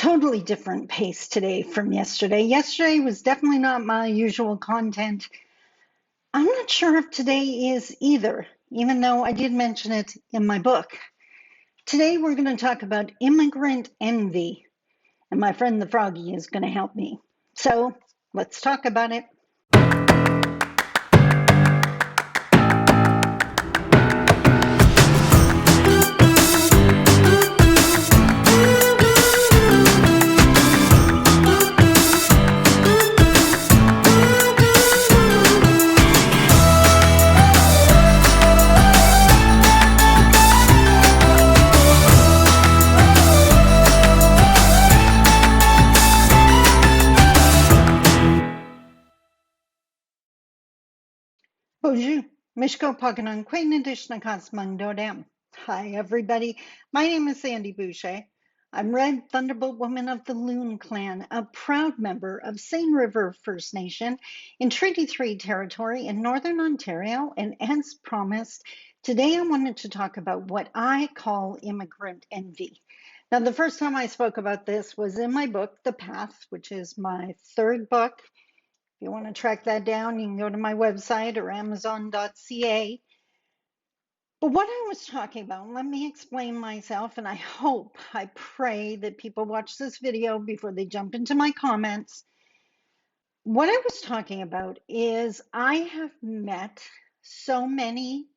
Totally different pace today from yesterday. Yesterday was definitely not my usual content. I'm not sure if today is either, even though I did mention it in my book. Today we're going to talk about immigrant envy, and my friend the Froggy is going to help me. So let's talk about it. Bonjour. Mishko Paganon Quainadishnakas Mangdodam. Hi, everybody. My name is Sandy Boucher. I'm Red Thunderbolt Woman of the Loon Clan, a proud member of Seine River First Nation in Treaty 3 territory in Northern Ontario. And as promised, today I wanted to talk about what I call immigrant envy. Now, the first time I spoke about this was in my book, The Path, which is my third book. If you want to track that down, you can go to my website or amazon.ca. But what I was talking about, let me explain myself, and I pray that people watch this video before they jump into my comments. What I was talking about is I have met so many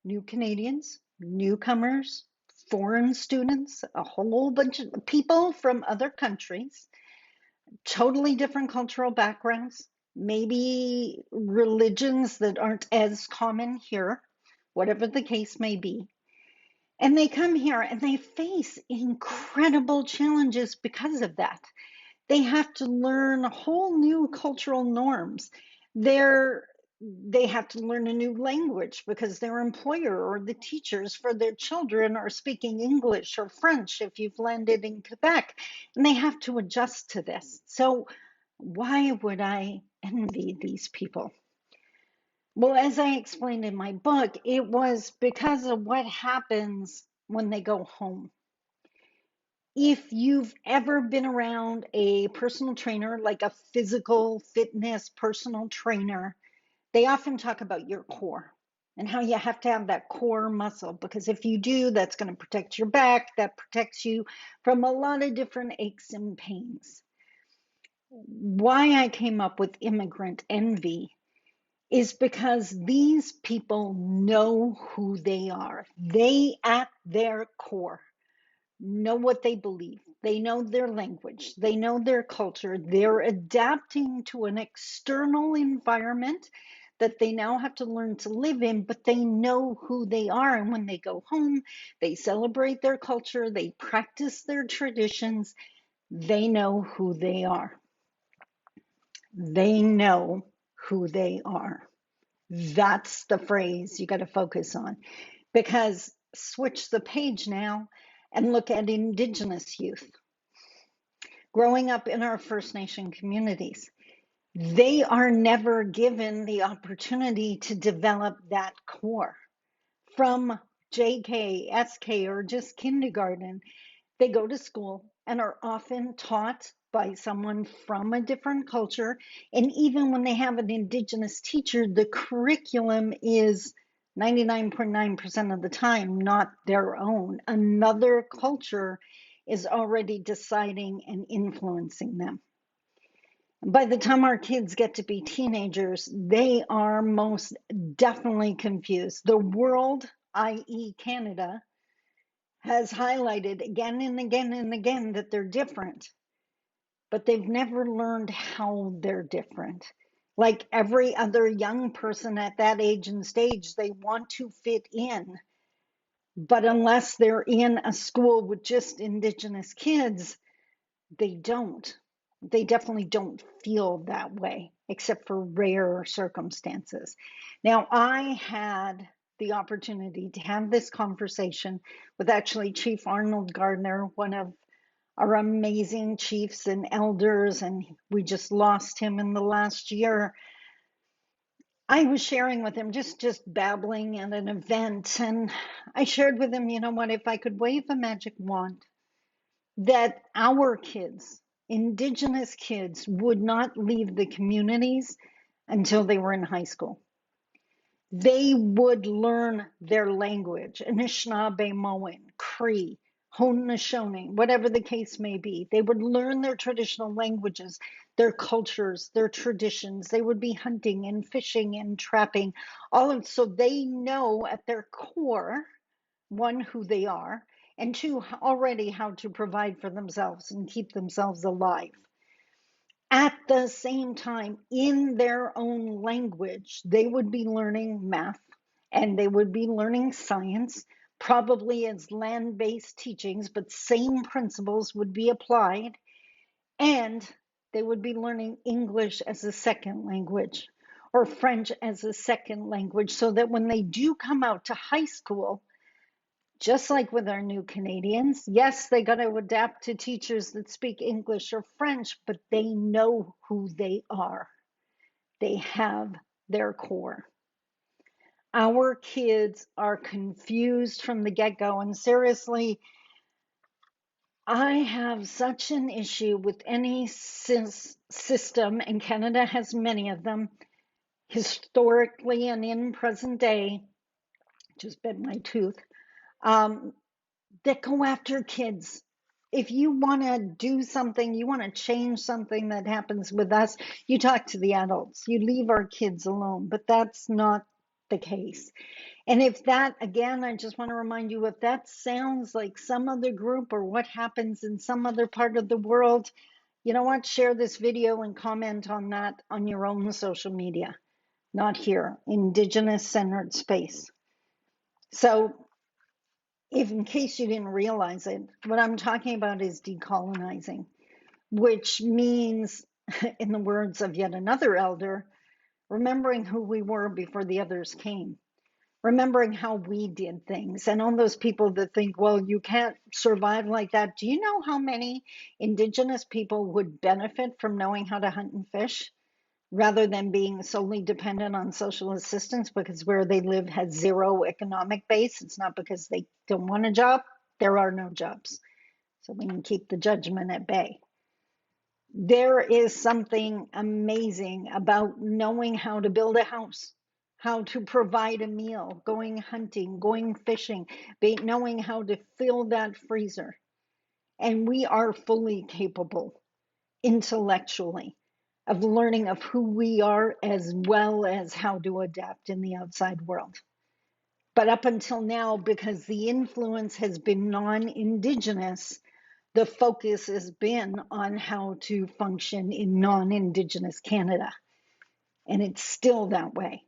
new Canadians, newcomers, foreign students, a whole bunch of people from other countries, totally different cultural backgrounds, maybe religions that aren't as common here, whatever the case may be. And they come here and they face incredible challenges because of that. They have to learn whole new cultural norms. They're they have to learn a new language because their employer or the teachers for their children are speaking English or French if you've landed in Quebec, and they have to adjust to this. So, why would I envy these people? Well, as I explained in my book, it was because of what happens when they go home. If you've ever been around a personal trainer, like a physical fitness personal trainer, they often talk about your core and how you have to have that core muscle, because if you do, that's going to protect your back, that protects you from a lot of different aches and pains. Why I came up with immigrant envy is because these people know who they are. They, at their core, know what they believe. They know their language. They know their culture. They're adapting to an external environment that they now have to learn to live in, but they know who they are. And when they go home, they celebrate their culture, they practice their traditions, they know who they are. They know who they are. That's the phrase you got to focus on, because switch the page now and look at Indigenous youth growing up in our First Nation communities. They are never given the opportunity to develop that core from JK, SK, or just kindergarten. They go to school and are often taught by someone from a different culture. And even when they have an Indigenous teacher, the curriculum is 99.9% of the time not their own. Another culture is already deciding and influencing them. By the time our kids get to be teenagers, they are most definitely confused. The world, i.e., Canada, has highlighted again and again and again that they're different, but they've never learned how they're different. Like every other young person at that age and stage, they want to fit in. But unless they're in a school with just Indigenous kids, they don't. They definitely don't feel that way, except for rare circumstances. Now, I had the opportunity to have this conversation with actually Chief Arnold Gardner, one of our amazing chiefs and elders, and we just lost him in the last year. I was sharing with him, just babbling at an event, and I shared with him, you know what, if I could wave a magic wand that our kids, Indigenous kids, would not leave the communities until they were in high school. They would learn their language, Anishinaabe, Cree, Haudenosaunee, whatever the case may be. They would learn their traditional languages, their cultures, their traditions. They would be hunting and fishing and trapping, all of so they know at their core, one, who they are, and two, already how to provide for themselves and keep themselves alive. At the same time, in their own language, they would be learning math and they would be learning science, probably as land based teachings, but same principles would be applied. And they would be learning English as a second language or French as a second language, so that when they do come out to high school, just like with our new Canadians, yes, they got to adapt to teachers that speak English or French, but they know who they are. They have their core. Our kids are confused from the get go. And seriously, I have such an issue with any system, and Canada has many of them, historically and in present day, just bit my tooth, um, that go after kids. If you want to do something, you want to change something that happens with us, you talk to the adults, you leave our kids alone. But that's not the case. And if that, again, I just want to remind you, if that sounds like some other group or what happens in some other part of the world, you know what? Share this video and comment on that on your own social media, not here, Indigenous centered space. So, if in case you didn't realize it, what I'm talking about is decolonizing, which means, in the words of yet another elder, remembering who we were before the others came, remembering how we did things. And all those people that think, well, you can't survive like that. Do you know how many Indigenous people would benefit from knowing how to hunt and fish, rather than being solely dependent on social assistance because where they live has zero economic base? It's not because they don't want a job, there are no jobs. So we can keep the judgment at bay. There is something amazing about knowing how to build a house, how to provide a meal, going hunting, going fishing, knowing how to fill that freezer. And we are fully capable intellectually of learning of who we are as well as how to adapt in the outside world. But up until now, because the influence has been non-Indigenous, the focus has been on how to function in non-Indigenous Canada. And it's still that way.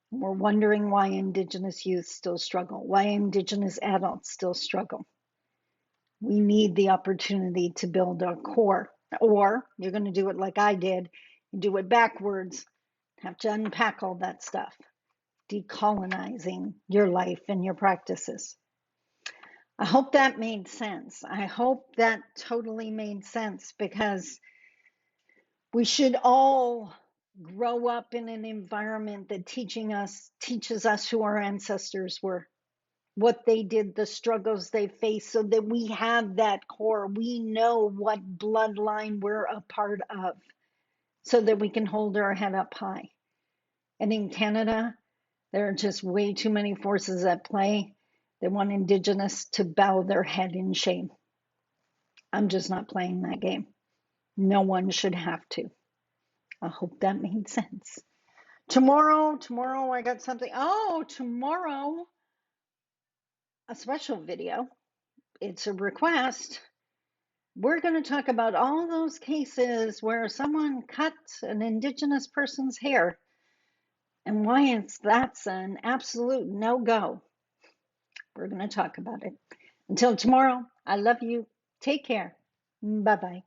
We're wondering why Indigenous youth still struggle, why Indigenous adults still struggle. We need the opportunity to build our core. Or you're going to do it like I did, do it backwards, have to unpack all that stuff, decolonizing your life and your practices. I hope that made sense. I hope that totally made sense, because we should all grow up in an environment that teaches us who our ancestors were, what they did, the struggles they faced, so that we have that core. We know what bloodline we're a part of, so that we can hold our head up high. And in Canada, there are just way too many forces at play that want Indigenous to bow their head in shame. I'm just not playing that game. No one should have to. I hope that made sense. Tomorrow, I got something. Oh, tomorrow, a special video. It's a request. We're going to talk about all those cases where someone cut an Indigenous person's hair and why that's an absolute no-go. We're going to talk about it. Until tomorrow, I love you. Take care. Bye-bye.